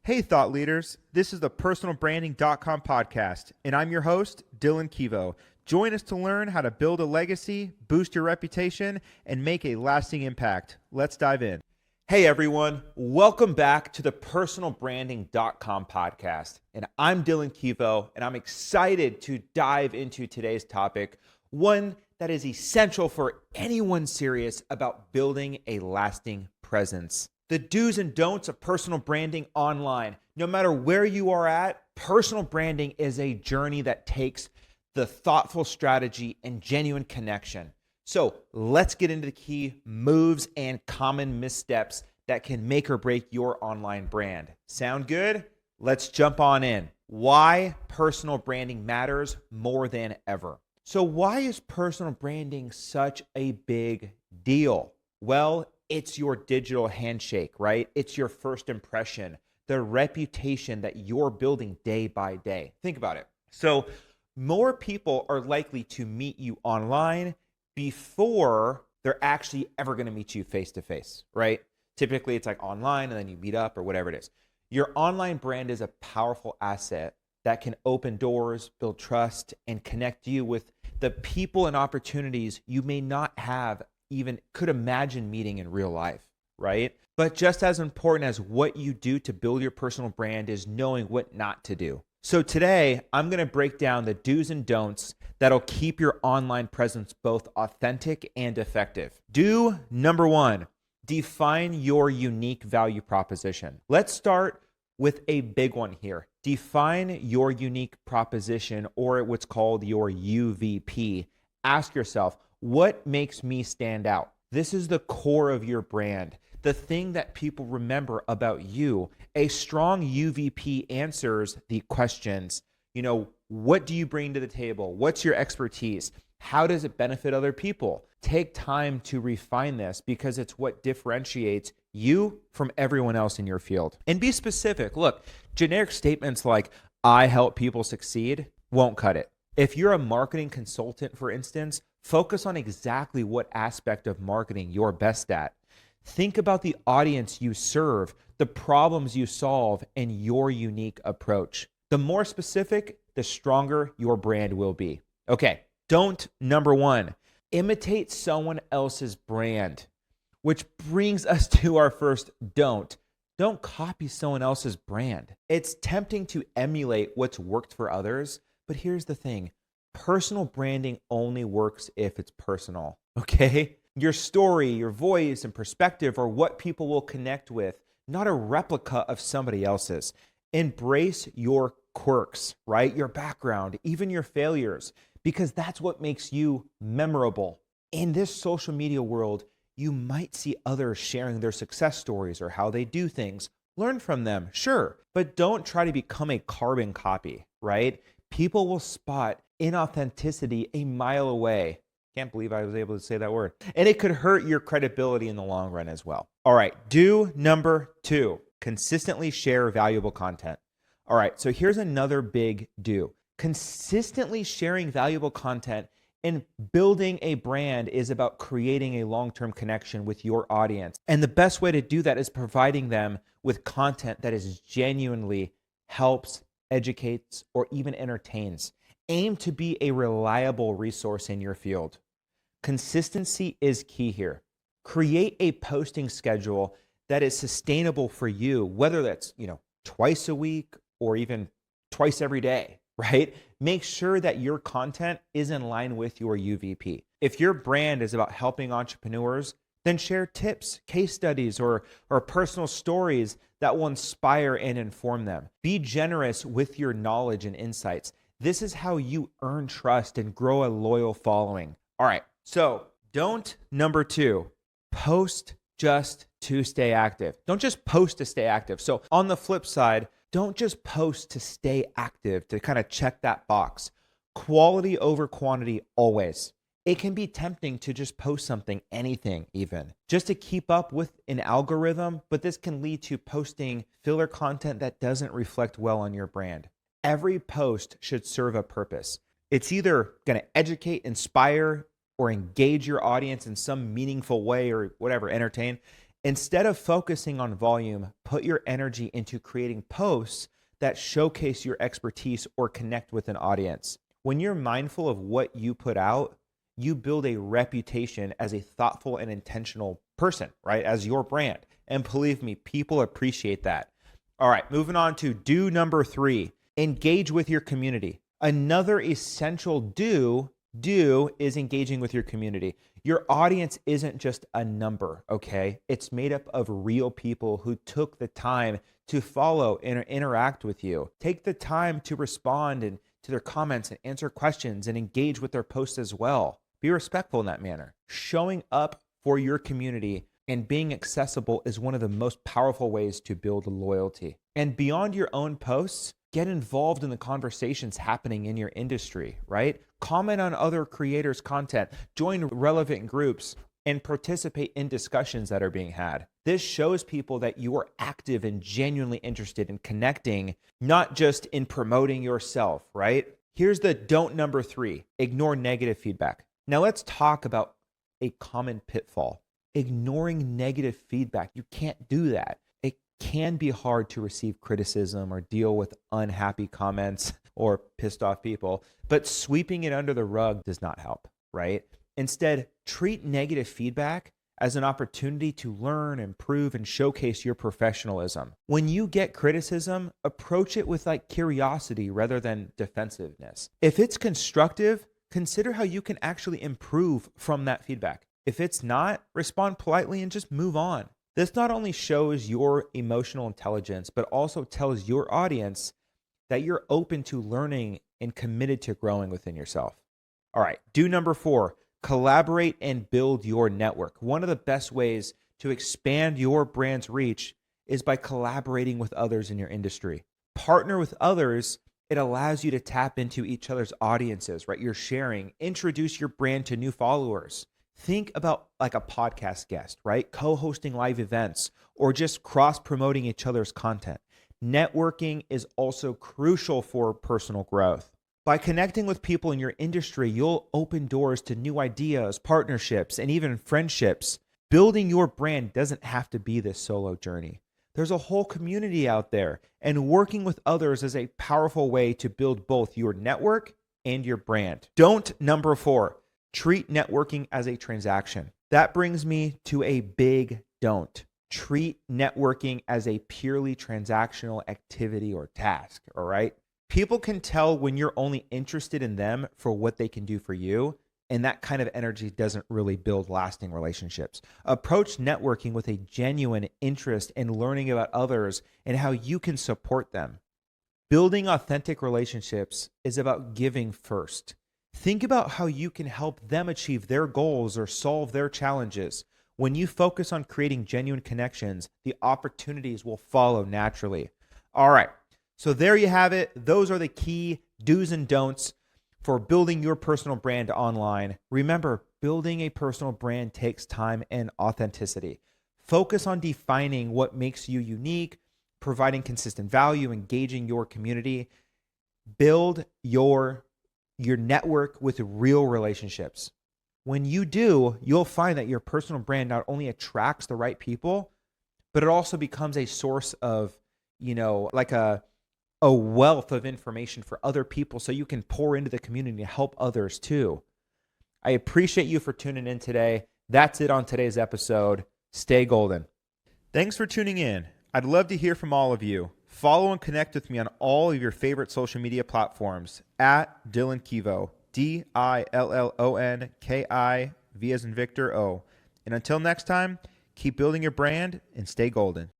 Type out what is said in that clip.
Hey, thought leaders. This is the personalbranding.com podcast, and I'm your host, Dillon Kivo. Join us to learn how to build a legacy, boost your reputation, and make a lasting impact. Let's dive in. Hey, everyone. Welcome back to the personalbranding.com podcast. And I'm Dillon Kivo, and I'm excited to dive into today's topic, one that is essential for anyone serious about building a lasting presence. The do's and don'ts of personal branding online. No matter where you are at, personal branding is a journey that takes the thoughtful strategy and genuine connection. So let's get into the key moves and common missteps that can make or break your online brand. Sound good? Let's jump on in. Why personal branding matters more than ever. So why is personal branding such a big deal? Well, it's your digital handshake, right? It's your first impression, the reputation that you're building day by day. Think about it. So more people are likely to meet you online before they're actually ever going to meet you face to face, right? Typically it's like online and then you meet up or whatever it is. Your online brand is a powerful asset that can open doors, build trust, and connect you with the people and opportunities you may not have even could imagine meeting in real life, right? But just as important as what you do to build your personal brand is knowing what not to do. So today, I'm going to break down the do's and don'ts that'll keep your online presence both authentic and effective. Do number one, define your unique value proposition. Let's start with a big one here. Define your unique proposition, or what's called your UVP. Ask yourself, what makes me stand out? This is the core of your brand, the thing that people remember about you. A strong UVP answers the questions, what do you bring to the table? What's your expertise? How does it benefit other people? Take time to refine this because it's what differentiates you from everyone else in your field. And be specific. Look, generic statements like, I help people succeed won't cut it. If you're a marketing consultant, for instance, focus on exactly what aspect of marketing you're best at. Think about the audience you serve, the problems you solve, and your unique approach. The more specific, the stronger your brand will be. Okay, don't number one, imitate someone else's brand, which brings us to our first don't. Don't copy someone else's brand. It's tempting to emulate what's worked for others, but here's the thing. Personal branding only works if it's personal, okay? Your story, your voice, and perspective are what people will connect with, not a replica of somebody else's. Embrace your quirks, right? Your background, even your failures, because that's what makes you memorable. In this social media world, you might see others sharing their success stories or how they do things. Learn from them, sure, but don't try to become a carbon copy, right? People will spot inauthenticity a mile away. Can't believe I was able to say that word. And it could hurt your credibility in the long run as well. All right, do number two, consistently share valuable content. All right, so here's another big do. Consistently sharing valuable content and building a brand is about creating a long-term connection with your audience. And the best way to do that is providing them with content that is genuinely helps, educates, or even entertains. Aim to be a reliable resource in your field. Consistency is key here. Create a posting schedule that is sustainable for you, whether that's, twice a week or even twice every day, right? Make sure that your content is in line with your UVP. If your brand is about helping entrepreneurs, then share tips, case studies, or personal stories that will inspire and inform them. Be generous with your knowledge and insights. This is how you earn trust and grow a loyal following. All right, so don't number two, post just to stay active. Don't just post to stay active. So on the flip side, don't just post to stay active, to kind of check that box. Quality over quantity always. It can be tempting to just post something, anything even, just to keep up with an algorithm, but this can lead to posting filler content that doesn't reflect well on your brand. Every post should serve a purpose. It's either going to educate, inspire, or engage your audience in some meaningful way or whatever, entertain. Instead of focusing on volume, put your energy into creating posts that showcase your expertise or connect with an audience. When you're mindful of what you put out, you build a reputation as a thoughtful and intentional person, right? As your brand. And believe me, people appreciate that. All right, moving on to do number 3, engage with your community. Another essential do is engaging with your community. Your audience isn't just a number, okay? It's made up of real people who took the time to follow and interact with you. Take the time to respond and to their comments and answer questions and engage with their posts as well. Be respectful in that manner. Showing up for your community and being accessible is one of the most powerful ways to build loyalty. And beyond your own posts, get involved in the conversations happening in your industry, right? Comment on other creators' content, join relevant groups, and participate in discussions that are being had. This shows people that you are active and genuinely interested in connecting, not just in promoting yourself, right? Here's the don't number 3, ignore negative feedback. Now let's talk about a common pitfall. Ignoring negative feedback. You can't do that. It can be hard to receive criticism or deal with unhappy comments or pissed off people, but sweeping it under the rug does not help, right? Instead, treat negative feedback as an opportunity to learn, improve, and showcase your professionalism. When you get criticism, approach it with curiosity rather than defensiveness. If it's constructive, consider how you can actually improve from that feedback. If it's not, respond politely and just move on. This not only shows your emotional intelligence, but also tells your audience that you're open to learning and committed to growing within yourself. All right, do number 4, collaborate and build your network. One of the best ways to expand your brand's reach is by collaborating with others in your industry. Partner with others. It allows you to tap into each other's audiences, right? You're sharing, introduce your brand to new followers. Think about a podcast guest, right? Co-hosting live events or just cross-promoting each other's content. Networking is also crucial for personal growth. By connecting with people in your industry, you'll open doors to new ideas, partnerships, and even friendships. Building your brand doesn't have to be this solo journey. There's a whole community out there, and working with others is a powerful way to build both your network and your brand. Don't number 4. Treat networking as a transaction. That brings me to a big don't. Treat networking as a purely transactional activity or task, all right? People can tell when you're only interested in them for what they can do for you, and that kind of energy doesn't really build lasting relationships. Approach networking with a genuine interest in learning about others and how you can support them. Building authentic relationships is about giving first. Think about how you can help them achieve their goals or solve their challenges. When you focus on creating genuine connections, the opportunities will follow naturally. All right, so there you have it. Those are the key do's and don'ts for building your personal brand online. Remember, building a personal brand takes time and authenticity. Focus on defining what makes you unique, providing consistent value, engaging your community. Build your network with real relationships. When you do, you'll find that your personal brand not only attracts the right people, but it also becomes a source of, a wealth of information for other people so you can pour into the community to help others too. I appreciate you for tuning in today. That's it on today's episode. Stay golden. Thanks for tuning in. I'd love to hear from all of you. Follow and connect with me on all of your favorite social media platforms at Dillon Kivo, DILLONKIV as in Victor O. And until next time, keep building your brand and stay golden.